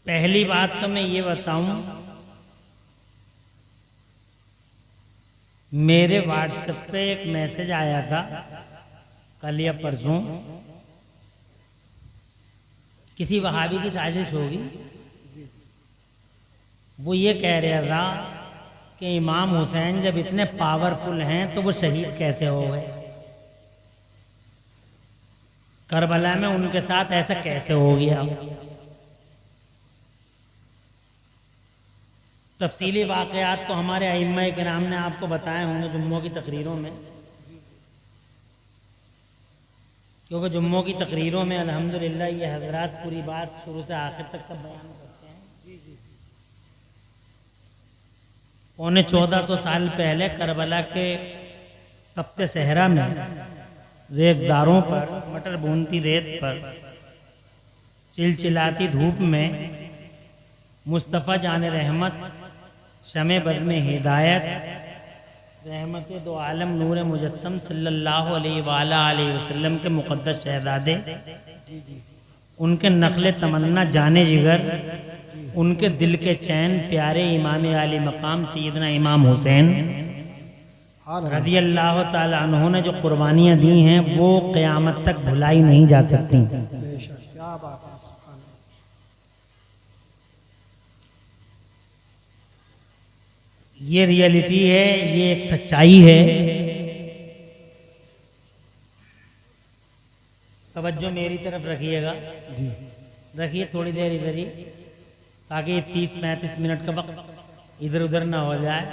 पहली बात तो मैं ये बताऊं, मेरे व्हाट्सएप पे एक मैसेज आया था कल या परसों, किसी वहाबी की साजिश होगी। वो ये कह रहा था कि इमाम हुसैन जब इतने पावरफुल हैं तो वो शहीद कैसे हो गए, करबला में उनके साथ ऐसा कैसे हो गया। तफसीली वाक़यात तो हमारे अइम्मा किराम ने आपको बताए होंगे जुम्मों की तकरीरों में, क्योंकि जुम्मों की तकरीरों में अल्हम्दुलिल्लाह ये हजरात पूरी बात शुरू से आखिर तक सब बयान करते हैं। पौने 1400 साल पहले करबला के तप्ते सहरा में रेतदारों पर, मटर भूनती रेत पर, चिलचिलाती धूप में मुस्तफ़ा जान रहमत, शमे बद में हिदायत, रहमत दो आलम नूर मुजस्सम सल्लल्लाहु अलैहि वसल्लम के मुक़द्दस शहज़ादे, उनके नखले तमन्ना जाने जिगर, उनके दिल के चैन प्यारे इमाम आली मकाम सैयदना इमाम हुसैन रज़ी अल्लाह ताला अन्हु ने जो कुर्बानियाँ दी हैं वो क़यामत तक भुलाई नहीं जा सकती। क्या बात है। ये रियलिटी है, ये एक सच्चाई है। तवज्जो मेरी तरफ रखिएगा, रखिए थोड़ी देर इधर ही, ताकि 30-35 मिनट का वक्त इधर उधर ना हो जाए।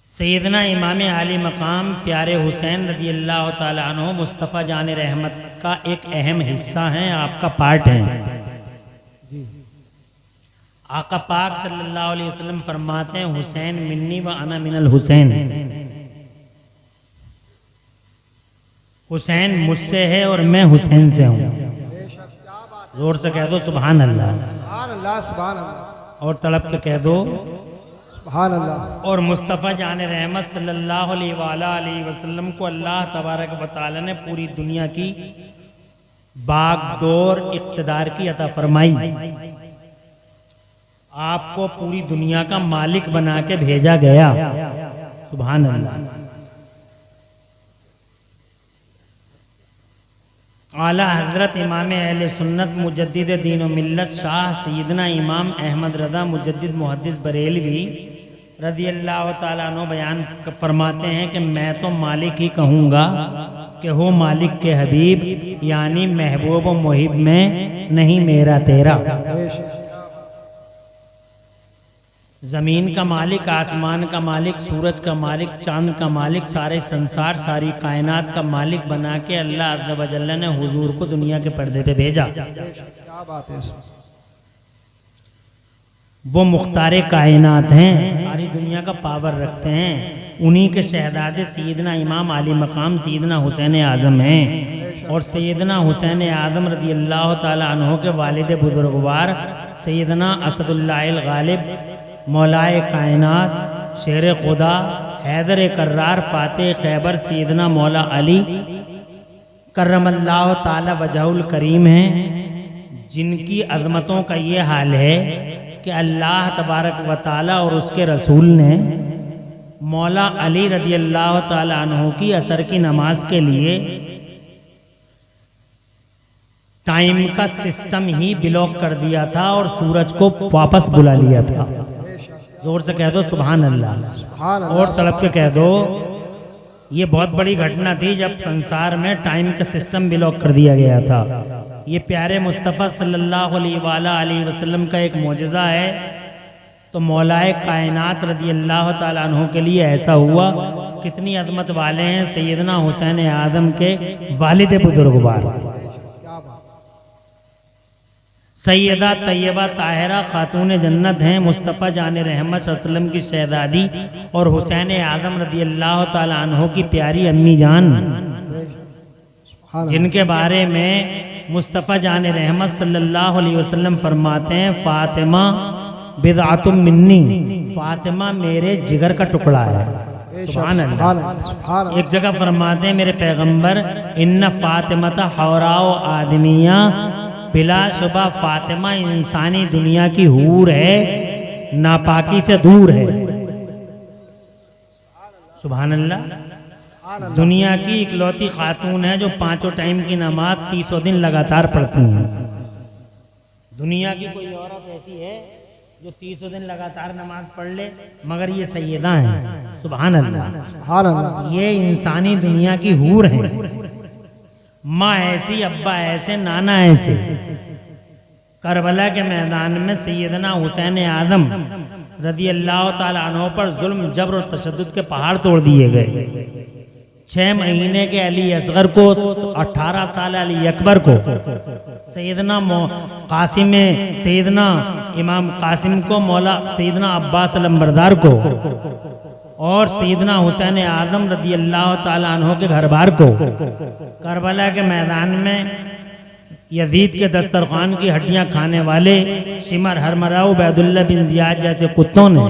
सैयदना इमाम आली मकाम प्यारे हुसैन रज़ी अल्लाह ताला अन्हु मुस्तफ़ा जान रहमत का एक अहम हिस्सा हैं, आपका पार्ट है। आका पाक सल्लल्लाहु अलैहि वसल्लम फरमाते हैं, हुसैन मिन्नी व अना मिनल हुसैन, हुसैन मुझसे है और मैं हुसैन से हूँ। जोर से कह दो सुभान अल्लाह, सुभान अल्लाह, सुभान अल्लाह, और तड़प के कह दो सुभान अल्लाह। और मुस्तफ़ा जान रहमत सल्लल्लाहु अलैहि वसल्लम को अल्लाह तबारक व तआला ने पूरी दुनिया की बागडोर इक़्तिदार की अता फरमाई। आपको पूरी दुनिया का मालिक बना के भेजा गया। सुभान अल्लाह। आला हजरत इमाम अहले सुन्नत मुजद्दिद दीन व मिल्लत शाह सैयदना इमाम अहमद रज़ा मुजद्दिद मुहद्दिस बरेलवी रज़ी अल्लाह ताला अन्हु बयान फरमाते हैं कि मैं तो मालिक ही कहूँगा कि हो मालिक के हबीब, यानी महबूब व मुहिब में, नहीं मेरा तेरा। ज़मीन का मालिक, आसमान का मालिक, सूरज का मालिक, चांद का मालिक, सारे संसार सारी कायनात का मालिक बना के अल्लाह अज़्ज़ा व जल्ल ने हुजूर को दुनिया के पर्दे पे भेजा। क्या बात है। वो मुख्तारे कायनात हैं, सारी दुनिया का पावर रखते हैं। उन्हीं के शहजादे सैयदना इमाम आली मकाम सैयदना हुसैन आज़म हैं। और सैयदना हुसैन आज़म रज़ी अल्लाह ताला अन्हु के वालिद बुजुर्गवार सैयदना असदुल्लाह गालिब, मौलाए कायनात, शेर खुदा, हैदर कर्रार, फातेह खैबर सैयदना मौला अली करमल्लाहु ताला वजहुल करीम हैं, जिनकी अज़मतों का ये हाल है कि अल्लाह तबारक व ताला और उसके रसूल ने मौला अली रज़ी अल्लाह ताला अन्हु की असर की नमाज के लिए टाइम का सिस्टम ही ब्लॉक कर दिया था और सूरज को वापस बुला लिया था। जोर से कह दो सुभान अल्लाह, और तड़प के कह दो ये बहुत बड़ी घटना थी जब संसार में टाइम का सिस्टम ब्लॉक कर दिया गया था। ये प्यारे मुस्तफ़ा सल्लल्लाहु अलैहि वसल्लम का एक मोजज़ा है। तो मौलाए कायनात रज़ी अल्लाह ताला अन्हु के लिए ऐसा हुआ। कितनी अज़मत वाले हैं सैयदना हुसैन आज़म के वालिद बुजुर्गवार, सैयदा तैयबा ताहिरा खातून जन्नत हैं, मुस्तफ़ा जान रहमत सल्लल्लाहु की शहज़ादी और हुसैन आज़म रज़ी अल्लाह ताला अन्हु की प्यारी अम्मी जान, जिनके बारे में मुस्तफ़ा जान रहमत सल्लल्लाहु अलैहि वसल्लम फरमाते हैं, फ़ातिमा बिदअतुम मिन्नी, फ़ातिमा मेरे जिगर का टुकड़ा है। सुभान अल्लाह। सुभान अल्लाह, सुभान अल्लाह। एक जगह फरमाते हैं मेरे पैगंबर, इन्ना फातिमता हौराओ आदमिया, बिलाशुबा फातिमा इंसानी दुनिया की हूर है, नापाकी से दूर है। सुभान अल्लाह। दुनिया की इकलौती खातून है जो 5 टाइम की नमाज 300 दिन लगातार पढ़ती हैं। दुनिया की कोई औरत ऐसी है जो 300 दिन लगातार नमाज पढ़ ले, मगर ये सैयदा हैं। सुभान अल्लाह। सुभान अल्लाह। ये इंसानी दुनिया की हूर है। माँ ऐसी, अब्बा ऐसे, नाना ऐसे। करबला के मैदान में सैयदना हुसैन आदम रदी अल्लाह ताला अन्हु पर जुल्म, जबर और तशद्दुद के पहाड़ तोड़ दिए गए। 6 महीने के अली असगर को, 18 साल अली अकबर को, सैयदना कासिम, सैयदना इमाम कासिम को, मौला सैयदना अब्बास अलंबरदार को, और सैयदना हुसैन आदम रदी अल्लाह ताला अन्हु के घर बार को करबला के मैदान में यजीद के दस्तरखान की हड्डियां खाने वाले शिमर हरमराव उबैदुल्लाह बिन जियाद जैसे कुत्तों ने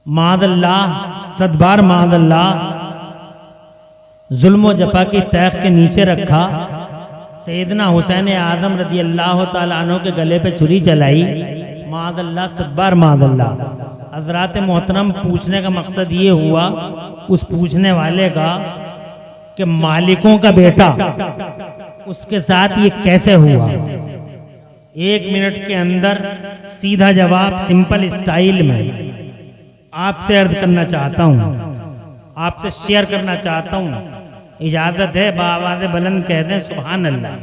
मादल्लाह, सदबार मादल्लाह, जुल्म जफा की तैख के नीचे रखा। सैयदना हुसैन आदम रदी अल्लाह ताला अन्हु के गले पे छुरी चलाई। मादल्लाह, सदबार मादल्लाह। हज़रात मोहतरम, पूछने का मकसद ये हुआ उस पूछने वाले का कि मालिकों का बेटा उसके साथ ये कैसे हुआ। 1 मिनट के अंदर सीधा जवाब सिंपल स्टाइल में आपसे अर्ज करना चाहता हूँ, आपसे शेयर करना चाहता हूँ। इजाजत है बावाज़ बुलंद कह दें सुभान अल्लाह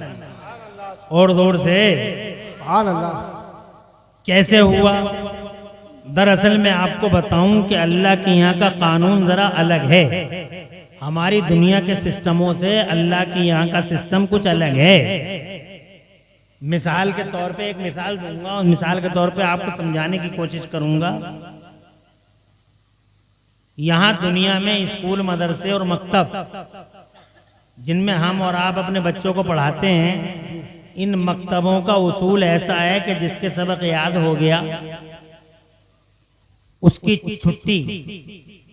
और जोर से सुभान अल्लाह। कैसे हुआ। दरअसल मैं आपको बताऊं कि अल्लाह के यहाँ का कानून जरा अलग है। हमारी दुनिया के सिस्टमों से अल्लाह के यहाँ का सिस्टम कुछ अलग है। मिसाल के तौर पे एक मिसाल दूंगा और मिसाल के तौर पे आपको समझाने की कोशिश करूंगा। यहाँ दुनिया में स्कूल, मदरसे और मकतब जिनमें हम और आप अपने बच्चों को पढ़ाते हैं, इन मकतबों का उसूल ऐसा है कि जिसके सबक याद हो गया उसकी छुट्टी,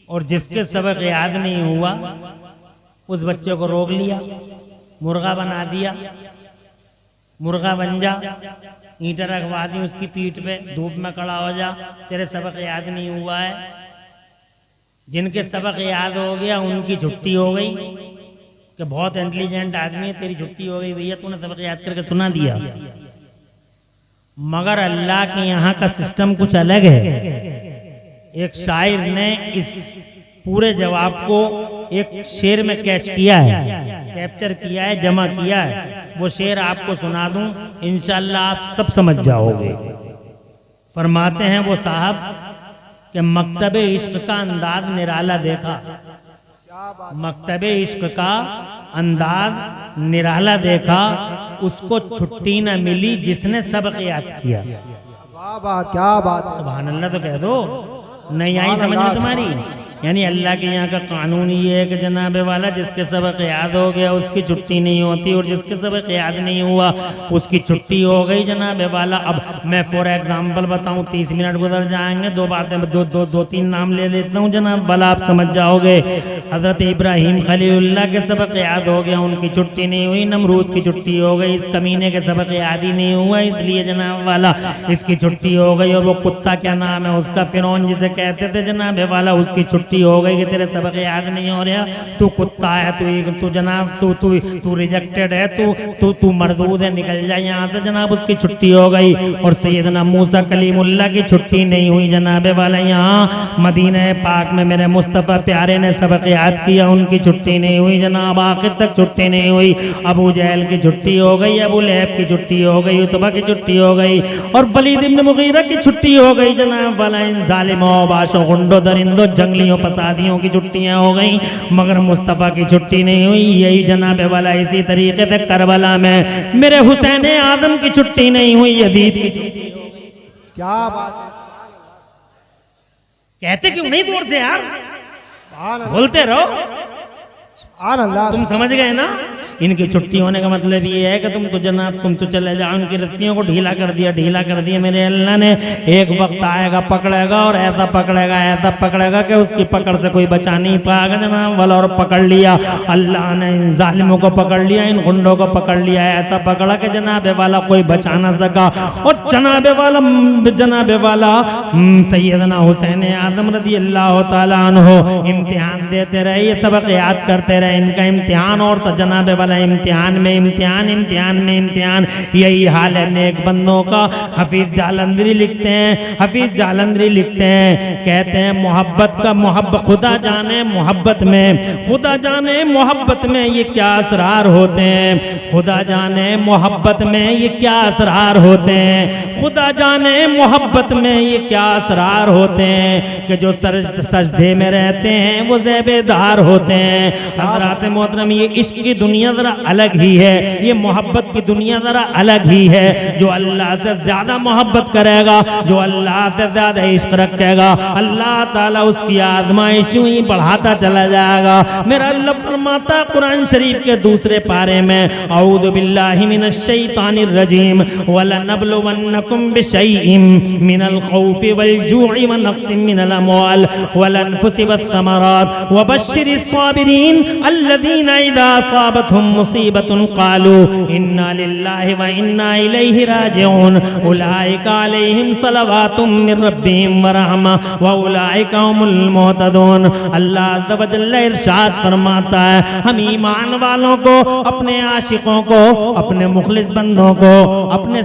और जिसके सबक याद नहीं हुआ उस बच्चे को रोक लिया, मुर्गा बना दिया, मुर्गा बन जा, ईंटें रखवा दी उसकी पीठ पे, धूप में खड़ा हो जा, तेरे सबक याद नहीं हुआ है। जिनके सबक याद हो गया उनकी छुट्टी हो गई कि बहुत इंटेलिजेंट आदमी है, तेरी छुट्टी हो गई भैया, तूने सबक याद करके सुना दिया। मगर अल्लाह के यहाँ का सिस्टम कुछ अलग है। एक शायर ने इस पूरे जवाब को एक शेर में कैच किया है, कैप्चर किया है, जमा किया है। वो शेर आपको सुना दूं, इंशाअल्लाह आप सब समझ जाओगे। फरमाते हैं वो साहब कि मकतबे इश्क का अंदाज निराला देखा, मकतबे इश्क का अंदाज निराला देखा, उसको छुट्टी न मिली जिसने सबक याद किया। वाह वाह, क्या बात है। सुभान अल्लाह तो कह दो, नहीं आई समझ में तुम्हारी। यानी अल्लाह के यहाँ का कानून ये है कि जनाबे वाला जिसके सबक याद हो गया उसकी छुट्टी नहीं होती, और जिसके सबक याद नहीं हुआ उसकी छुट्टी हो गई जनाबे वाला। अब मैं फॉर एग्जांपल बताऊं, 30 मिनट गुजर जाएंगे, 2 बातें, 2-3 नाम ले लेता हूँ जनाब वाला, आप समझ जाओगे। हजरत इब्राहिम खलीलुल्लाह के सबक याद हो गया, उनकी छुट्टी नहीं हुई। नमरूद की छुट्टी हो गई, इस कमीने के सबक याद ही नहीं हुआ, इसलिए जनाब वाला इसकी छुट्टी हो गई। और वो कुत्ता क्या नाम है उसका, फिरौन जिसे कहते थे जनाबे वाला, उसकी छुट्टी हो गई कि तेरे सबक याद नहीं हो रहा, तू कुत्ता है, तू जनाब तू रिजेक्टेड है, तू मरदूद है, निकल जाए यहाँ से जनाब, उसकी छुट्टी हो गई। और सैयदना मूसा कलीमुल्लाह की छुट्टी नहीं हुई जनाबे वाला। यहाँ मदीना पाक में मेरे मुस्तफ़ा प्यारे ने सबक याद किया, उनकी छुट्टी नहीं हुई जनाब, आखिर तक छुट्टी नहीं हुई। अबू जहल की छुट्टी हो गई, अबू लहब की छुट्टी हो गई, उतबा की छुट्टी हो गई, और वलीद इब्न मुगीरा की छुट्टी हो गई जनाब वाला। इन जालिमों, बाशों, गुंडों, दरिंदों, जंगलियों, फसादियों की छुट्टियां हो गई, मगर मुस्तफ़ा की छुट्टी नहीं हुई। यही जनाबे वाला इसी तरीके से करबला में मेरे हुसैन आदम की छुट्टी नहीं हुई, यजीद की छुट्टी हो गई। क्या बात है। कहते क्यों नहीं जोर से यार, सुभान अल्लाह, बोलते रहो। सुभान अल्लाह। तुम समझ गए ना, इनकी छुट्टी होने का मतलब ये है कि तुम तो जनाब तुम तो चले जाओ। उनकी रस्सियों को ढीला कर दिया मेरे अल्लाह ने। एक वक्त आएगा पकड़ेगा और ऐसा पकड़ेगा कि उसकी पकड़ से कोई बचा नहीं पाएगा जनाब वाला। और पकड़ लिया अल्लाह ने, इन जालिमों को पकड़ लिया, इन गुंडों को पकड़ लिया, ऐसा पकड़ा कि जनाब वाला कोई बचा ना सका। और जनाब वाला सैयदना हुसैन आदम रज़ी अल्लाह ताला अन्हु इम्तिहान देते रहे, ये सबक याद करते रहे। इनका इम्तिहान और तो जनाब वाला इम्तिहान में इम्तिहान। यही हाल है नेक बंदों का। हफीज जालंधरी लिखते हैं, कहते हैं मोहब्बत खुदा जाने मोहब्बत में ये क्या असरार होते हैं। खुदा जाने मोहब्बत में ये क्या असरार होते हैं। खुदा जाने मोहब्बत में ये क्या असरार होते हैं कि जो सजदे में रहते हैं वो ज़ेबेदार होते हैं। हज़रात मोहतरम, ये इश्क की दुनिया ज़रा अलग ही है, ये मोहब्बत की दुनिया ज़रा अलग ही है। जो अल्लाह से ज़्यादा मोहब्बत करेगा, जो अल्लाह से ज़्यादा इश्क रखेगा, अल्लाह ताला उसकी आज़माइश यूं ही बढ़ाता चला जाएगा। मेरा अल्लाह फरमाता कुरान शरीफ के दूसरे पारे में, औज़ु बिल्लाहि मिनश शैतानिर रजीम, वलनब्लुवन्नकुम बिशैइन मिनल खौफि वल जू'i व नक़्सिन मिनल अमवाल वल अनफुसि वस्समरात वबश्शिरिस साबिरीन अल्लज़ीना इज़ा असाबतहुम मुसीबतुन क़ालू इन्ना लिल्लाहि व इन्ना इलैहि राजिऊन उलाइका अलैहिम सलवातुम मिर रब्बिहिम व रहमा व उलाइका हुमुल मुहतदून। अल्लाह अज़्ज़ व जल्ल इरशाद फरमाता है, हम ईमान वालों को, अपने आशिकों को, अपने मुखलिस बंदों को, अपने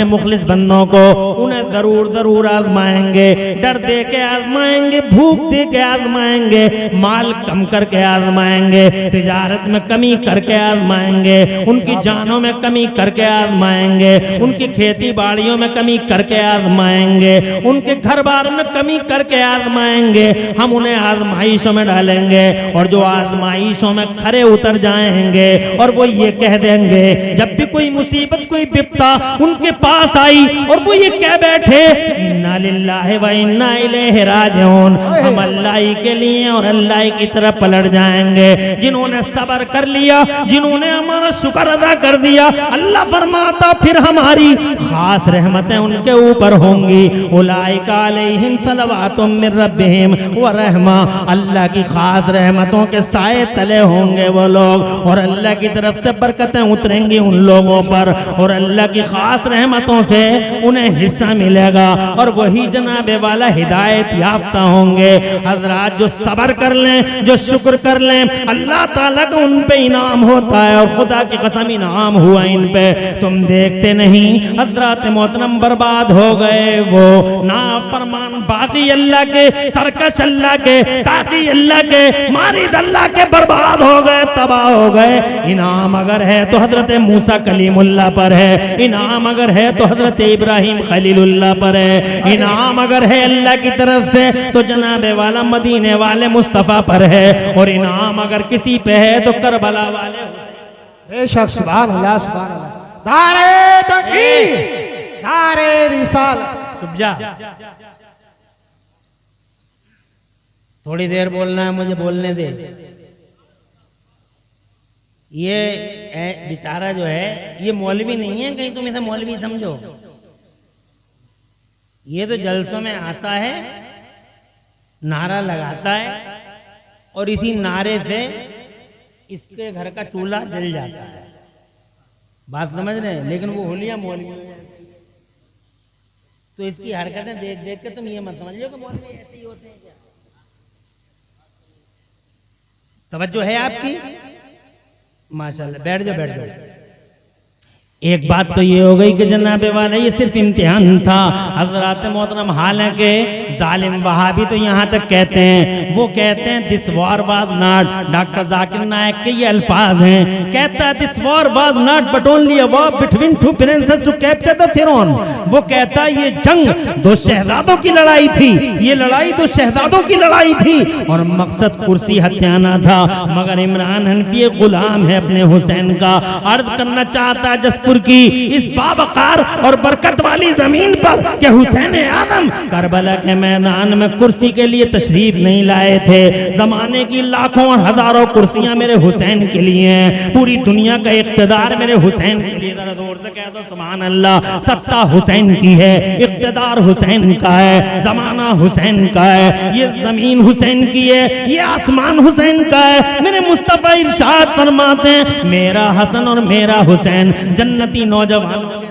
मुखलिस बंदों को उन्हें जरूर आजमाएंगे। डर दे के आजमाएंगे, भूख दे के आजमाएंगे, माल कम करके आजमाएंगे, तिजारत में कमी करके आजमाएंगे, उनकी जानों में कमी करके आजमाएंगे, उनकी खेती बाड़ियों में कमी करके आजमाएंगे, उनके घर बार में कमी करके आजमाएंगे। हम उन्हें आजमाइशों में डालेंगे और जो आजमाइशों में खरे उतर जाएंगे और वो ये कह देंगे, जब भी कोई मुसीबत कोई विपदा उनके पास आई और वो ये कह बैठे, इन्ना लिल्लाहि व इन्ना इलैहि राजिऊन, हम अल्लाह ही के लिए और अल्लाह की तरफ पलट जाएंगे। जिन्होंने सब्र कर लिया, जिन्होंने हमारा शुक्र अदा कर दिया, अल्लाह फरमाता फिर हमारी खास रहमतें उनके ऊपर होंगी। उलाइका अलैहिम सलवातुम मिर रब्बिहिम व रहमा, अल्लाह की खास रहमतों के साए तले होंगे वो लोग और अल्लाह की तरफ से बरकतें उतरेंगी उन लोगों पर और अल्लाह की खास रहमतों से उन्हें हिस्सा मिलेगा और वही जनाबे वाला हिदायत याफ्ता होंगे। हजरात, जो सब्र कर लें, जो शुक्र कर लें, अल्लाह ताला का उन पे इनाम होता है और खुदा की कसम इनाम हुआ इन पे। तुम देखते नहीं हजरात मोहतरम, बर्बाद हो गए वो नाफरमान बागी अल्लाह के, सरकश अल्लाह के, ताकी अल्लाह के, मारिद अल्लाह के, बर्बाद हो गए, तबाह हो गए। इनाम अगर है तो हजरत मूसा कलीमुल्लाह पर है, इनाम अगर है तो हजरत इब्राहिम खलीलुल्लाह पर है, इनाम अगर है अल्लाह की तरफ से तो जनाबे वाला मदीने वाले मुस्तफ़ा पर है और इनाम अगर किसी पे है तो करबला वाले। बेशक, सुभान अल्लाह, सुभान अल्लाह। नारे तकबीर, नारे रिसालत। चुप जा, थोड़ी देर बोलना है, मुझे बोलने दे। ये बेचारा जो है ये मौलवी नहीं है, कहीं तुम इसे मौलवी समझो। ये तो जलसों में आता है, नारा लगाता है और इसी नारे से इसके घर का चूल्हा जल जाता है। बात समझ रहे हैं? लेकिन वो होलिया मौलवी है। तो इसकी हरकतें देख देख के तुम ये मत समझ लो कि मौलवी ऐसे ही होते हैं क्या। तवज्जो है आपकी? माशाल्लाह, बैठ जाओ। एक बात तो ये हो गई कि जनाबे वाला ये सिर्फ इम्तिहान था। हज़रात मोहतरम, हालांकि जालिम वहाबी तो यहाँ तक कहते हैं, वो कहते हैं this war was not, doctor Zakir Naik के ये अल्फाज हैं, कहता है this war was not but only a war between two princes to capture the throne. वो कहता है ये जंग दो शहजादों की लड़ाई थी, ये लड़ाई दो शहजादों की लड़ाई थी और मकसद कुर्सी हत्याना था। मगर इमरान हनफी गुलाम है अपने हुसैन का। अर्ज करना चाहता है जस्तु करतारपुर की इस बावकार और बरकत वाली जमीन पर कि हुसैन आदम करबला के मैदान में कुर्सी के लिए तशरीफ नहीं लाए थे। जमाने की लाखों और हजारों कुर्सियां मेरे हुसैन के लिए हैं, पूरी दुनिया का इख्तिदार मेरे हुसैन के लिए। जरा जोर से कह दो सुभान अल्लाह। सत्ता हुसैन की है, इख्तिदार हुसैन का है, जमाना हुसैन का है, ये जमीन हुसैन की है, ये आसमान हुसैन का है। मेरे मुस्तफा इरशाद फरमाते हैं मेरा हसन और मेरा हुसैन जन्नती नौजवानों के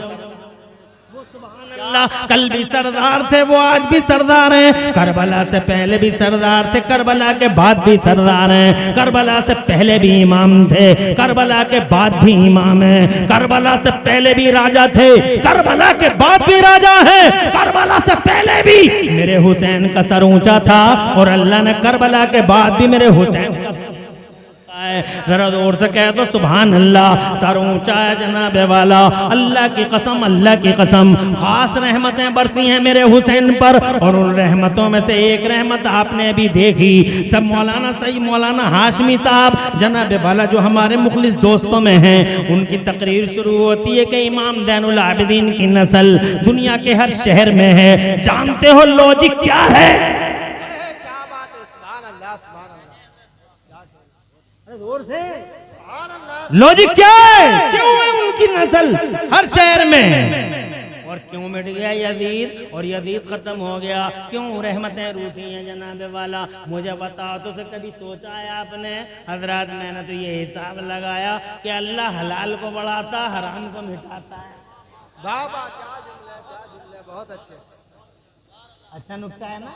कल भी सरदार थे, वो आज भी सरदार हैं। करबला से पहले भी सरदार थे, करबला के बाद भी सरदार हैं। करबला से पहले भी इमाम थे, करबला के बाद भी इमाम हैं। करबला से पहले भी राजा थे, करबला के बाद भी राजा हैं। करबला से पहले भी मेरे हुसैन का सर ऊंचा था और अल्लाह ने करबला के बाद भी मेरे हुसैन का जरा जोर से कह दो सुभान अल्लाह। सर ऊंचा है जनाब वाला। अल्लाह की कसम, अल्लाह की कसम, खास रहमतें बरसी हैं मेरे हुसैन पर। और उन रहमतों में से एक रहमत आपने अभी देखी। सब मौलाना सही मौलाना हाशमी साहब जनाब वाला जो हमारे मुखलिस दोस्तों में हैं, उनकी तकरीर शुरू होती है कि इमाम ज़ैनुल आबिदीन की नस्ल दुनिया के हर शहर में है। जानते हो लॉजिक क्या है? लॉजिक क्या है? क्यों है उनकी नस्ल हर शहर में? और क्यों मिट गया यजीद और यजीद खत्म हो गया? क्यों रहमतें रूठी हैं जनाब वाला? मुझे बताओ तो से कभी सोचा है आपने? हजरत मैंने तो ये हिसाब लगाया कि अल्लाह हलाल को बढ़ाता, हराम को मिटाता है। बाबा क्या जुमले, बहुत अच्छे। अच्छा नुक्ता है ना?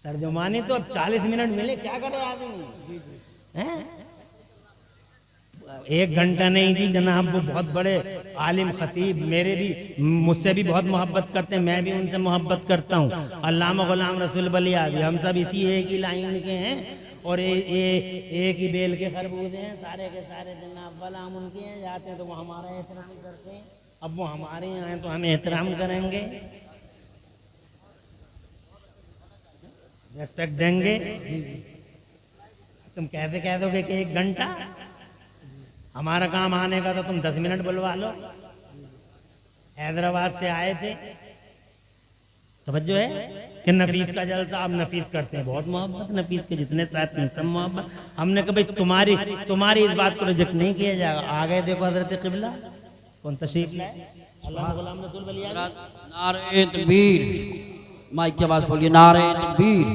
तर्जुमानी तो अब 40 मिनट मिले, क्या करे आदमी हैं? 1 घंटा नहीं जी जनाब। वो बहुत बड़े आलिम खतीब, मेरे भी मुझसे भी बहुत मोहब्बत करते हैं, मैं भी उनसे मोहब्बत करता हूँ। अल्लामा गुलाम रसूल बलिया भी, हम सब इसी एक ही लाइन के हैं और एक ही बेल के खरबूजे हैं सारे के सारे जनाब वाला। हम उनके यहाँ जाते हैं तो वो हमारा एहतराम करते हैं, अब वो हमारे यहाँ हैं तो हम एहतराम करेंगे, रेस्पेक्ट देंगे। तुम कैसे कह दोगे कि 1 घंटा? हमारा काम आने का तो तुम 10 मिनट बुलवा लो। हैदराबाद से आए थे, तवज्जो है कि नफीस का जलसा आप नफीस करते हैं, बहुत मोहब्बत नफीस के जितने साथी सब मोहब्बत। हमने कहा भाई तुम्हारी इस बात को रिजेक्ट नहीं किया जाएगा। आ गए देखो हजरत क़िबला कौन तशरीफ लाए, अल्लाह गुलाम रसूल बलिया। नारे तकबीर, माइक की आवाज बोलिए। नारे तकबीर,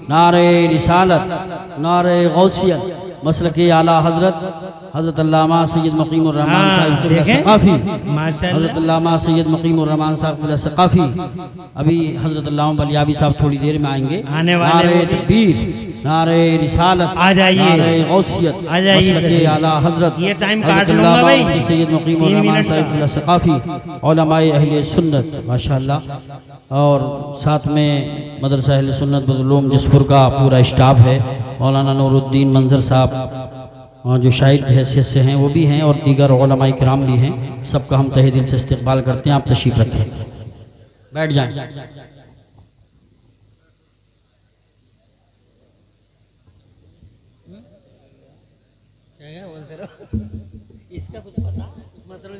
नारे रिसालत, नारे गौसियत, मसलक आला हजरत अल्लामा सैयद मकीमुर रहमान साहब सकाफी, हजरत अल्लामा सैयद मकीमुर रहमान साहब सकाफी। अभी हजरत अल्लामा बलियावी साहब थोड़ी देर में आएंगे। नारे तकबीर, नारे रिसालत, आ जाइए, नारे गौसियत, आ जाइए, मसलक आला हजरत ये टाइम काट लूंगा भाई। सैयद मकीमुर रहमान साहब सकाफी, उलमाए अहले सुन्नत माशाअल्लाह, और साथ में मदरसा अहले सुन्नत बज़लूम जिसपुर का पूरा स्टाफ है। मौलाना नूरुद्दीन मंजर साहब जो शाहिद हैसियत से हैं वो भी हैं, और दीगर उलमाए किराम भी हैं। सबका हम तहे दिल से इस्तकबाल करते हैं। आप तशरीफ रखें, बैठ जाएं। इसका कुछ पता मतलब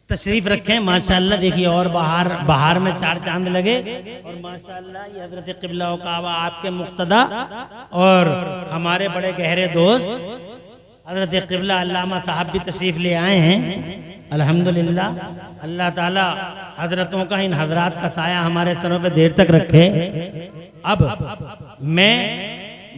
तशरीफ रखें माशाअल्लाह। देखिए और बाहर में 4 चांद लगे और माशाअल्लाह ये हजरत क़िबला काबा आपके मुक्तदा और हमारे बड़े गहरे दोस्त हजरत क़िबला अल्लामा साहब भी तशरीफ ले आए हैं। अल्हम्दुलिल्लाह, अल्लाह ताला हजरतों का, इन हजरात का साया हमारे सरों पे देर तक रखे। अब मैं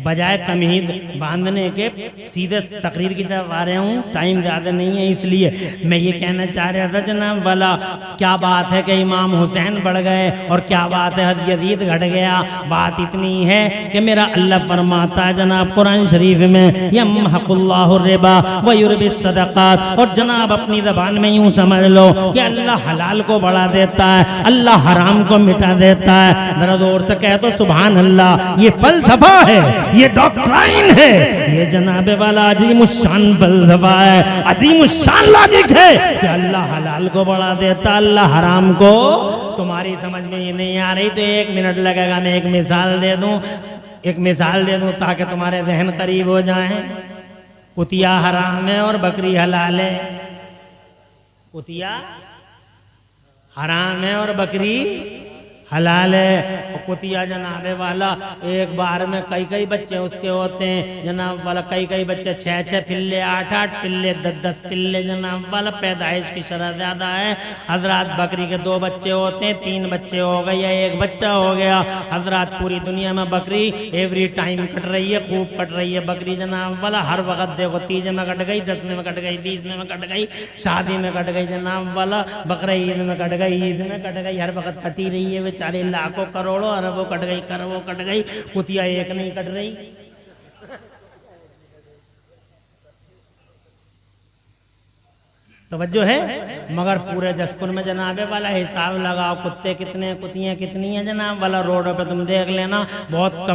बजाय तमहीद बांधने के सीधे तकरीर की तरफ आ रहा हूँ। टाइम ज़्यादा नहीं है, इसलिए मैं ये कहना चाह रहा था जनाब वाला, क्या बात है कि इमाम हुसैन बढ़ गए और क्या बात है यजीद घट गया। बात इतनी है कि मेरा अल्लाह फरमाता है जनाब कुरान शरीफ में, यमहकुल्लाहु रिबा व युरबिस सदक़ात। और जनाब अपनी ज़बान में यूँ समझ लो कि अल्लाह हलाल को बढ़ा देता है, अल्लाह हराम को मिटा देता है। ज़रा जोर से कह दो सुभान अल्लाह। ये फ़लसफ़ा है, ये डॉक्ट्राइन है, ये जनाबे वाला अजीमुशान फलसफा है, अजीमुशान लॉजिक है कि अल्लाह हलाल को बढ़ा देता, अल्लाह हराम को। तुम्हारी समझ में ये नहीं आ रही तो 1 मिनट लगेगा, मैं एक मिसाल दे दूं ताकि तुम्हारे जहन करीब हो जाए। कुतिया हराम है और बकरी हलाल है। कुतिया हराम है और बकरी हलाल है। और कुतिया जनाबे वाला एक बार में कई बच्चे उसके होते हैं जनाब वाला, कई बच्चे 6 पिल्ले, 8 पिल्ले, 10 पिल्ले जनाब वाला, पैदाइश की शरह ज्यादा है। हजरात बकरी के 2 बच्चे होते हैं, 3 बच्चे हो गए या 1 बच्चा हो गया। हजरात पूरी दुनिया में बकरी एवरी टाइम कट रही है, खूब कट रही है बकरी जनाब वाला। हर वक्त देखो, 30 में कट गई, 10 में कट गई, 20 में कट गई, शादी में कट गई जनाब वाला, बकरा ईद में कट गई, ईद में कट गई, हर वक्त कटी रही है बेचारे। लाखों करोड़ों अरबों कट गई, करोड़ों कट गई, कुतिया एक नहीं कट रही। तवज्जो है। मगर पूरे जसपुर में जनाबे वाला हिसाब लगाओ, कुत्ते कितने, कुतियाँ कितनी हैं जनाब वाला। रोडों पे तुम देख लेना, बहुत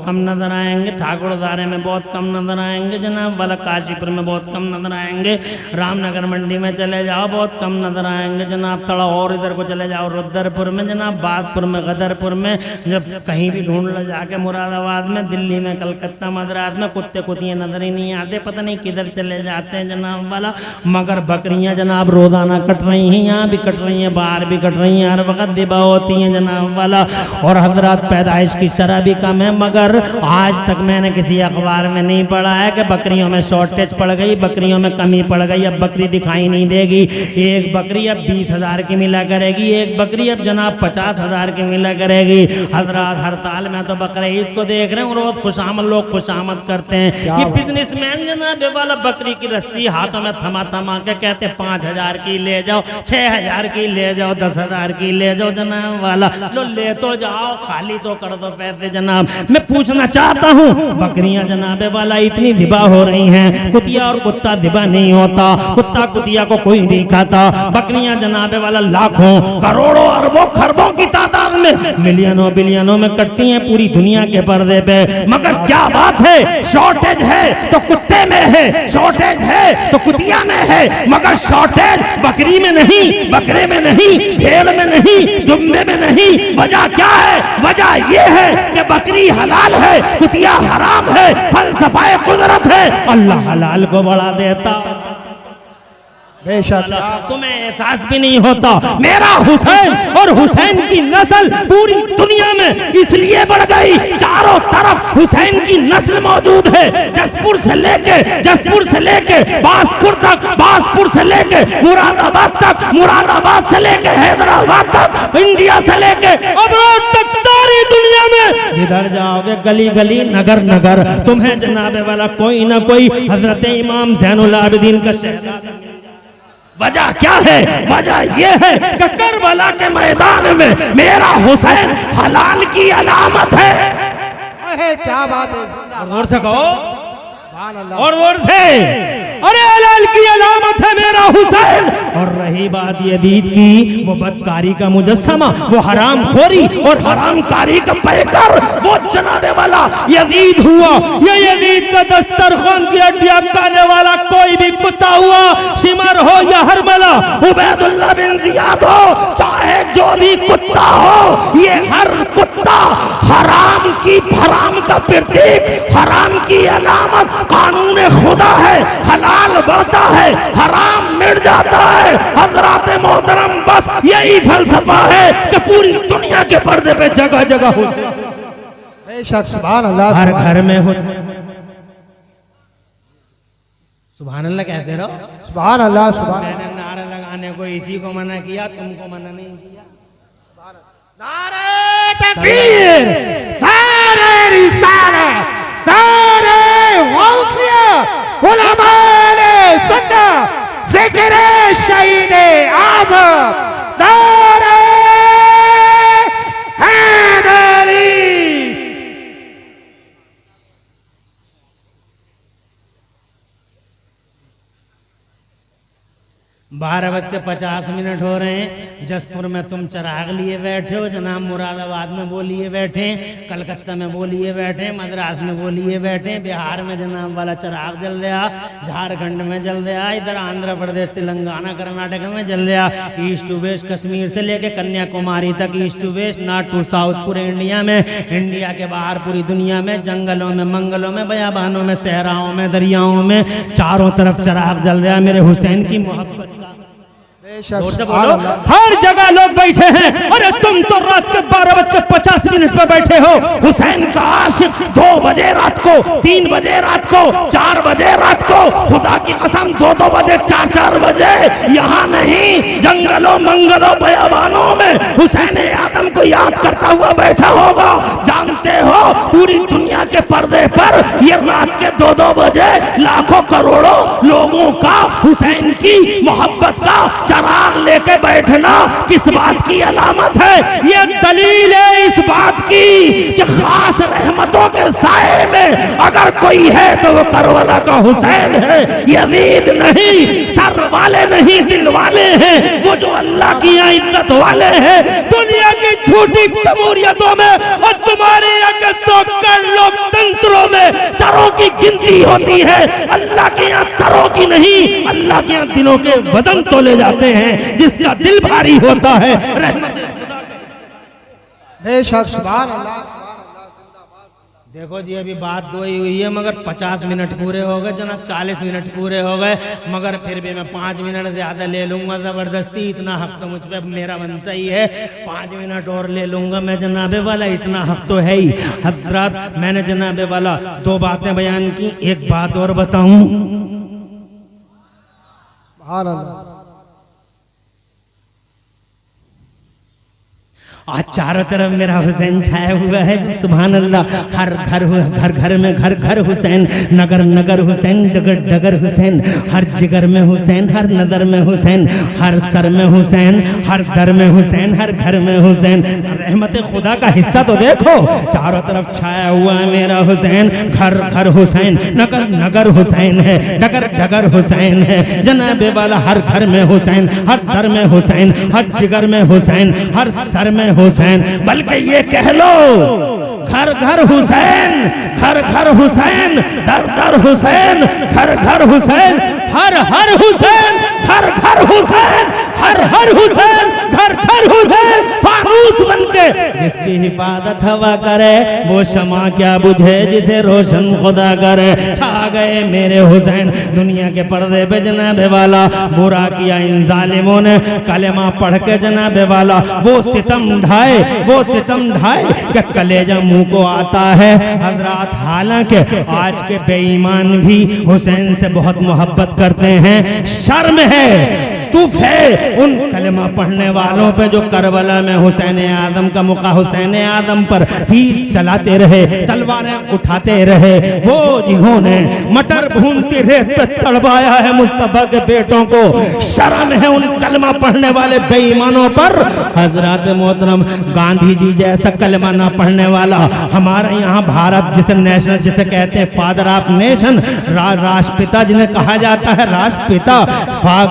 कम नजर आएंगे। ठाकुरदारे में बहुत कम नजर आएंगे जनाब वाला। काशीपुर में बहुत कम नजर आएंगे। रामनगर मंडी में चले जाओ, बहुत कम नजर आएंगे जनाब। थोड़ा और इधर को चले जाओ, रुद्रपुर में जनाब, बागपुर में, गदरपुर में, जब कहीं भी ढूंढ लो जाके, मुरादाबाद में, दिल्ली में, कलकत्ता, मद्रास में कुत्ते कुतियाँ नजर ही नहीं आते, पता नहीं किधर चले जाते हैं जनाब वाला। मगर बकरियां जनाब रोजाना कट रही हैं, यहाँ भी कट रही हैं, बाहर भी कट रही हैं, हर वक्त दिबा होती हैं जनाब वाला। और हजरत पैदाइश की शरह भी कम है। मगर आज तक मैंने किसी अखबार में नहीं पढ़ा है कि बकरियों में शॉर्टेज पड़ गई, बकरियों में कमी पड़ गई, अब बकरी दिखाई नहीं देगी। एक बकरी अब 20,000 की मिला करेगी, एक बकरी अब जनाब 50,000 की मिला करेगी। हजरत हड़ताल में तो बकरे ईद को देख रहे हैं, रोज खुशामद लोग खुशामद करते हैं। ये बिजनेसमैन जनाब वाला बकरी की रस्सी हाथों में थमा थमा के कहते 5,000 की ले जाओ, 6,000 की ले जाओ, 10,000 की ले जाओ जनाब वाला। लो ले तो जाओ, खाली तो कर दो पैसे जनाब। मैं पूछना चाहता हूँ, बकरियां जनाबे वाला इतनी दिबा हो रही हैं, कुतिया और कुत्ता दिबा नहीं होता, कुत्ता कुतिया को कोई नहीं खाता। बकरियां जनाबे वाला लाखों, करोड़ों, अरबों, खरबों की तादाद में, मिलियनों बिलियनों में कटती हैं पूरी दुनिया के पर्दे पे। मगर क्या बात है, शॉर्टेज है तो कुत्ते में है, शॉर्टेज है तो कुतिया में है, मगर शॉर्टेज बकरी में नहीं, बकरे में नहीं, भेड़ में नहीं, दुम्बे में नहीं। वजह क्या है? वजह यह है कि बकरी हलाल है, कुतिया हराम है, फलसफा कुदरत है। अल्लाह हलाल को बढ़ा देता, बेशक तुम्हें एहसास भी नहीं होता। मेरा हुसैन और हुसैन की नस्ल पूरी दुनिया में इसलिए बढ़ गई, चारों तरफ हुसैन की नस्ल मौजूद है। जसपुर से लेके बासपुर तक, बासपुर से लेके मुरादाबाद तक, मुरादाबाद से लेके हैदराबाद तक, इंडिया से लेके अब्रोड तक, सारी दुनिया में जिधर जाओगे, गली गली, नगर नगर, तुम्हें जनाबे वाला कोई ना कोई हजरत इमाम ज़ैनुल आबिदीन का शहजादा। वजह क्या है? वजह यह है कि करबला के मैदान में मेरा हुसैन हलाल की अलामत है। क्या बात है, और से कहो, सुभान अल्लाह, और जोर से, अरे हलाल की अलामत है मेरा हुसैन। और रही बात यजीद की, वो बदकारी का मुजस्समा, वो हराम खोरी और हराम कारी का पैकर, वो जनाबे वाला यजीद हुआ। ये यजीद का दस्तरखान की हड्डियां खाने वाला कोई भी कुत्ता हुआ, शिमर हो या हरमला, उबैदुल्लाह बिन जियाद हो, चाहे जो भी कुत्ता हो, ये हर कुत्ता हराम की, हराम का प्रतीक, हराम की अलामत, कानून खुदा है। हलाल बढ़ता है, हराम मिट जाता है। हजरात मोहतरम, बस यही फलसफा है कि पूरी दुनिया के पर्दे पे जगह जगह हो, बेशक सुभान अल्लाह, हर घर में हो। सुभान अल्लाह कहते रहो, सुभान अल्लाह, सुभान। मैंने नारा लगाने को इसी को मना किया, तुमको मना नहीं किया। नारे तकबीर, नारे रिसालत, नारे गौसियत, उलमाए सुन्नत, ज़िक्र शहीदे आज़म, नारे हैदरी। 12:50 हो रहे हैं। जसपुर में तुम चिराग लिए बैठे हो, जनाब मुरादाबाद में वो लिए बैठे, कलकत्ता में वो लिए बैठे, मद्रास में वो लिए बैठे, बिहार में जनाब वाला चिराग जल रहा, झारखंड में जल रहा, इधर आंध्र प्रदेश, तेलंगाना, कर्नाटक में जल रहा, ईस्ट टू वेस्ट, कश्मीर से लेके कन्याकुमारी तक, east to west, north to south, पूरे इंडिया में, इंडिया के बाहर पूरी दुनिया में, जंगलों में, मंगलों में, बयाबानों में, सहराओं में, दरियाओं में, चारों तरफ चिराग जल रहा। मेरे हुसैन की मोहब्बत बोलो, हर जगह लोग बैठे हैं। अरे तुम तो रात के 12:50 पे बैठे हो। हुसैन का आशिक 2 बजे रात को, 3 बजे रात को, 4 बजे रात को, खुदा की कसम 2-2 बजे, 4-4 बजे, यहाँ नहीं, जंगलों मंगलों बयाबानों में हुसैन आदम को याद करता हुआ बैठा होगा। जानते हो पूरी दुनिया के पर्दे पर ये रात के 2-2 बजे लाखों करोड़ों लोगों का हुसैन की मोहब्बत का चिराग लेके बैठना किस बात की अलामत है? ये दलील है इस बात की कि खास रहमतों के साए में अगर कोई है तो वो करबला का हुसैन है। यजीद नहीं, सर वाले नहीं, दिल वाले हैं। वो जो अल्लाह की यहाँ इज्जत वाले हैं। दुनिया की झूठी जमहूरियतों में और तुम्हारे यहाँ के 100 लोकतंत्रों में सरों की गिनती होती है। अल्लाह के यहाँ सरों की नहीं, अल्लाह के यहाँ दिलों के वजन तोले जाते हैं। जिसका दिल भारी होता है रहमत खुदा बेशक सुभान अल्लाह। देखो जी अभी बात 2 ही हुई है, मगर 50 मिनट पूरे हो गए जनाब, 40 मिनट पूरे हो गए, मगर फिर भी मैं 5 मिनट ज्यादा ले लूंगा जबरदस्ती। इतना हक तो मुझ पे मेरा बनता ही है, 5 मिनट और ले लूंगा मैं जनाबे वाला, इतना हक तो है ही। हजरत मैंने जनाबे वाला 2 बातें बयान की, एक बात और बताऊं। सुभान अल्लाह। आज चारों तरफ मेरा हुसैन छाया हुआ है। सुभान अल्लाह। हर घर में घर हुसैन, नगर नगर हुसैन, डगर डगर हुसैन, हर जिगर में हुसैन, हर नदर में हुसैन, हर सर में हुसैन, हर दर में हुसैन, हर घर में हुसैन। रहमत खुदा का हिस्सा तो देखो, चारों तरफ छाया हुआ है मेरा हुसैन। घर घर हुसैन, नगर नगर हुसैन है, डगर डगर हुसैन है। जनाबे वाला हर घर में हुसैन, हर दर में हुसैन, हर जिगर में हुसैन, हर सर में हुसैन। बल्कि ये कह लो घर घर हुसैन, घर घर हुसैन, दर दर हुसैन, घर घर हुसैन, हर हर हुसैन, घर घर हुसैन, हर हर हुसैन, घर घर हुसैन। फानूस बनके जिसकी हिफाजत हवा करे वो शमा क्या बुझे जिसे रोशन खुदा करे। छा गए मेरे हुसैन दुनिया के पर्दे पे जनाबे वाला। बुरा किया इन जालिमों ने, कलेमा पढ़ के जनाबे वाला वो सितम ढाए, वो सितम ढाए कि कलेजा मुंह को आता है। हजरात हालांकि आज के बेईमान भी हुसैन से बहुत मोहब्बत करते हैं, शर्म है, तुफ है उन कलमा पढ़ने वालों पे जो करबला में हुसैन आदम का मुका, हुसैन आदम पर तीर चलाते रहे, तलवारें उठाते रहे। वो जिन्होंने मटर भूनती रेत पे तड़पाया है मुस्तफा के बेटों को, शर्म है उन कलमा पढ़ने वाले बेईमानों पर। हजरत मोहतरम गांधी जी जैसा कलमा ना पढ़ने वाला हमारे यहाँ भारत जिसे नेशनल जिसे कहते हैं फादर ऑफ नेशन, राष्ट्रपिता जिन्हें कहा जाता है राष्ट्रपिता,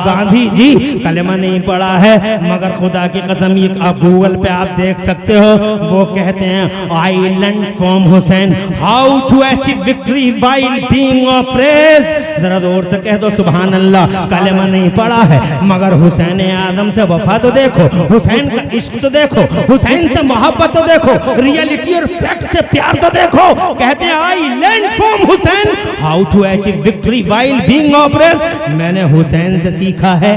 गांधी जी कलमा नहीं पढ़ा है, मगर खुदा की कसम ये आप गूगल पे आप देख सकते हो। वो कहते हैं I learn from Hussain how to achieve victory while being oppressed. जरा जोर से कह दो सुभान अल्लाह। कलमा नहीं पढ़ा है मगर हुसैन आदम से वफा तो देखो, हुसैन का इश्क तो देखो, हुसैन से मोहब्बत तो देखो, रियलिटी और फैक्ट से प्यार तो देखो। कहते हैं I learn from Hussain how to achieve victory while being oppressed. मैंने हुसैन से सीखा है।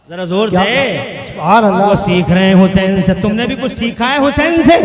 जरा जोर से वो सीख रहे हैं हुसैन से। तुमने भी कुछ सीखा है हुसैन से?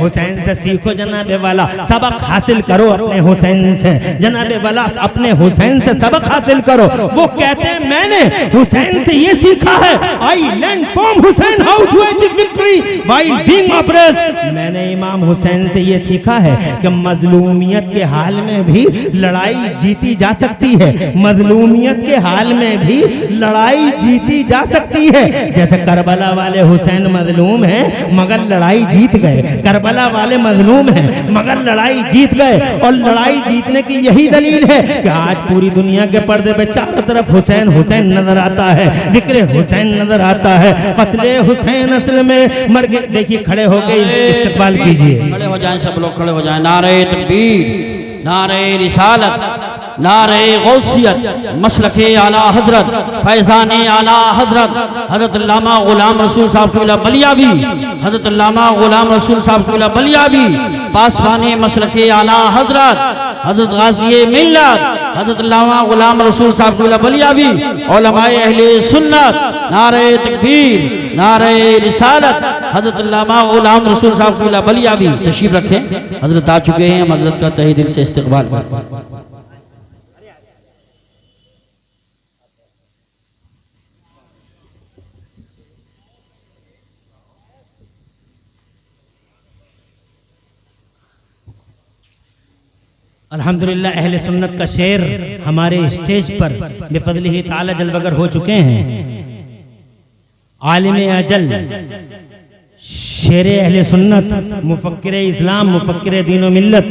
हुसैन से सीखो जनाबे वाला, सबक हासिल करो अपने हुसैन से। जनाबे वाला अपने हुसैन से सबक हासिल करो। वो कहते हैं मैंने हुसैन से ये सीखा है, I learn from Hussain how to achieve victory while being oppressed. मैंने इमाम हुसैन से ये सीखा है कि मजलूमियत के हाल में भी लड़ाई जीती जा सकती है, मजलूमियत के हाल में भी लड़ाई जीती जा सकती है। जैसे करबला वाले हुसैन मजलूम हैं मगर लड़ाई जीत गए, करबला वाले मजलूम हैं मगर लड़ाई जीत गए। और लड़ाई जीतने की यही दलील है कि आज पूरी दुनिया के पर्दे पे चारों तरफ हुसैन हुसैन नजर आता है, जिक्र हुसैन नजर आता है। कत्ले हुसैन असल में मर गए। देखिए खड़े होकर इस्तेकबाल कीजिए, खड़े हो जाएं, सब लोग खड़े हो जाएं। नारे तकबीर, नारे रिसालत, नारे गौसियत, मसलके आला हजरत, फैजान आला हजरत हजरत अल्लामा गुलाम रसूल साहब बलियावी, हजरत अल्लामा गुलाम रसूल साहब बलियावी, पासवाने मसलके आला हजरत हजरत गाज़ी मिल्लत हजरत अल्लामा गुलाम रसूल साहब बलियावी, उलमाए अहले सुन्नत, नारे तकबीर, नारे रिसालत, हजरत अल्लामा गुलाम रसूल साहब बलियावी तशरीफ रखें। हजरत आ चुके हैं, हम हजरत का तहे दिल से इस्तकबाल करें। अल्हम्दुलिल्लाह अहले सुन्नत का शेर हमारे स्टेज पर बिफज़लिही ताला जलवगर हो चुके हैं। आलिम अजल, शेर अहले सुन्नत, मुफक्किर इस्लाम, मुफक्किर दीन व मिल्लत,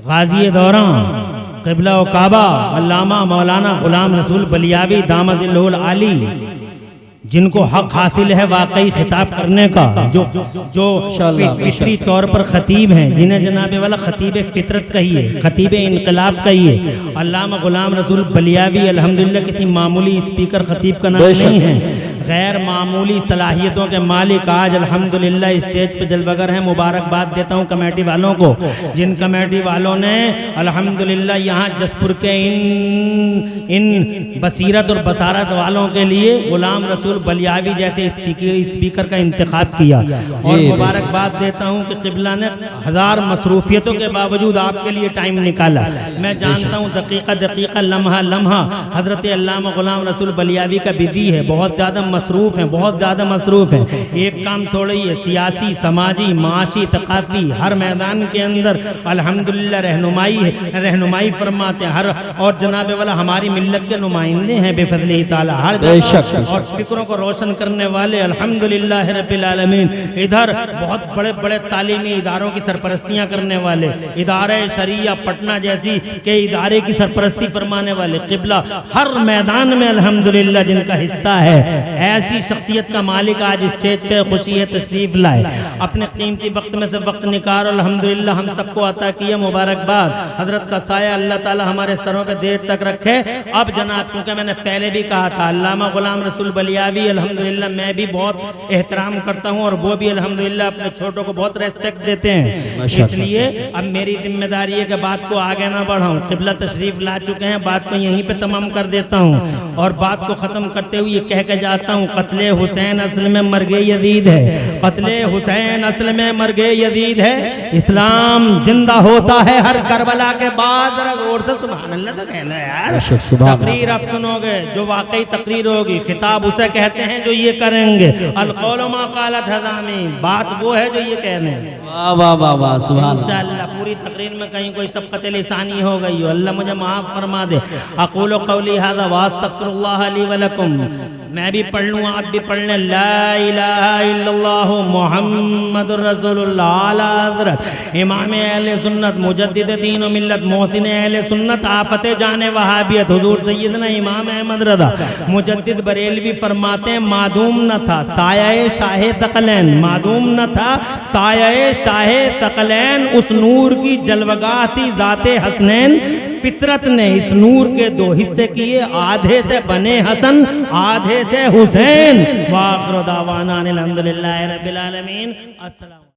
गाज़ी दौरां, क़िबला व काबा, अल्लामा मौलाना गुलाम रसूल बलियावी दामजिल्लुल आली, जिनको हक हासिल है वाकई खिताब करने का, जो फितरी तौर पर खतीब हैं, जिन्हें जनाबे वाला खतीब फितरत कहिए, खतीब इनकलाब कहिए। अल्लामा गुलाम रसूल बलियावी अल्हम्दुलिल्लाह किसी मामूली स्पीकर खतीब का नाम नहीं है, गैर मामूली सलाहियतों के मालिक आज अल्हम्दुलिल्लाह स्टेज पे जलवगर हैं। मुबारकबाद देता हूँ कमेटी वालों को, जिन कमेटी वालों ने अल्हम्दुलिल्लाह यहाँ जसपुर के इन बसीरत और बसारत वालों के लिए गुलाम रसूल बलियावी जैसे स्पीकर का इंतखाब किया। और मुबारकबाद देता हूँ कि क़िबला ने हजार मसरूफियतों के बावजूद आपके लिए टाइम निकाला। मैं जानता हूँ दकीका दकीका, लम्हा लम्हा हजरत अल्लामा गुलाम रसूल बलियावी का बिजी है, बहुत ज़्यादा मसरूफ़ हैं, बहुत ज़्यादा मसरूफ़ हैं। एक काम थोड़ा ही है, सियासी, समाजी, माशी, तकाफ़ी हर मैदान के अंदर अल्हम्दुलिल्लाह रहनुमाई फरमाते हैं। हर और जनाबे वाला हमारी मिल्लत के नुमाइंदे हैं बेफज़लिही ताला, हर और फिक्रों को रोशन करने वाले अल्हम्दुलिल्लाह रब्बिल आलमीन। इधर बहुत बड़े बड़े तालीमी इदारों की सरपरस्तियाँ करने वाले, इदारे शरिया पटना जैसी के इदारे की सरपरस्ती फरमाने वाले, क़िबला हर मैदान में अल्हम्दुलिल्लाह जिनका हिस्सा है, ऐसी शख्सियत का मालिक आज स्टेज पे खुशी है तशरीफ लाए, अपने कीमती वक्त में से वक्त निकाल अल्हम्दुलिल्लाह हम सबको अता किया। मुबारकबाद, हजरत का साया अल्लाह ताला हमारे सरों पे देर तक रखे। अब जनाब चूँकि मैंने पहले भी कहा था अल्लामा गुलाम रसूल बलियावी अल्हम्दुलिल्लाह मैं भी बहुत एहतराम करता हूँ और वो भी अल्हम्दुलिल्लाह अपने छोटों को बहुत रेस्पेक्ट देते हैं, इसलिए अब मेरी जिम्मेदारी है कि बात को आगे ना बढ़ाऊँ। क़िबला तशरीफ ला चुके हैं, बात को यहीं पे तमाम कर देता हूँ और बात को ख़त्म करते हुए ये कह के जाता हूँ, क़त्ले हुसैन असल में मर्गे यजीद है, क़त्ले हुसैन असल में मर्गे यजीद है। इस्लाम जिंदा होता है हर करबला के बाद। जरा गौर से सुभान अल्लाह तो कहना यार। तकरीर आप सुनोगे जो वाकई तकरीर होगी, खिताब उसे कहते हैं जो ये करेंगे। अल-क़ौलु मा क़ालत हज़ामी, बात वो है जो ये कह रहे हैं। वाह वाह वाह वाह, सुभान इंशाअल्लाह पूरी तकरीर में कहीं कोई सबक़त लिसानी हो गई हो, अल्लाह मुझे माफ़ फरमा दे। अक़ूलु क़ौली हाज़ा व अस्तग़फ़िरुल्लाह ली व लकुम। मैं भी पढ़ लूँ, आप भी पढ़ लें। ला इलाहा इल्लल्लाहु मुहम्मदुर रसूलुल्लाह आला हज़रत इमाम अहले सुन्नत मुजद्दिद दीन व मिल्लत मोहसिन अहले सुन्नत आफत जाने वहाबियत हुजूर सैयदना इमाम अहमद रज़ा मुजद्दिद बरेलवी फरमाते हैं, मादूम न था साये शाहे सकलैन, मादूम न था साये शाहे सकलैन, उस नूर की जलवगाह थी ज़ाते हसनैन। फितरत ने इस नूर के दो हिस्से किए, आधे से बने हसन, आधे से हुसैन। वाखिर दावाना अनिल हम्दुलिल्लाहि रब्बिल आलमीन। अस्सलाम।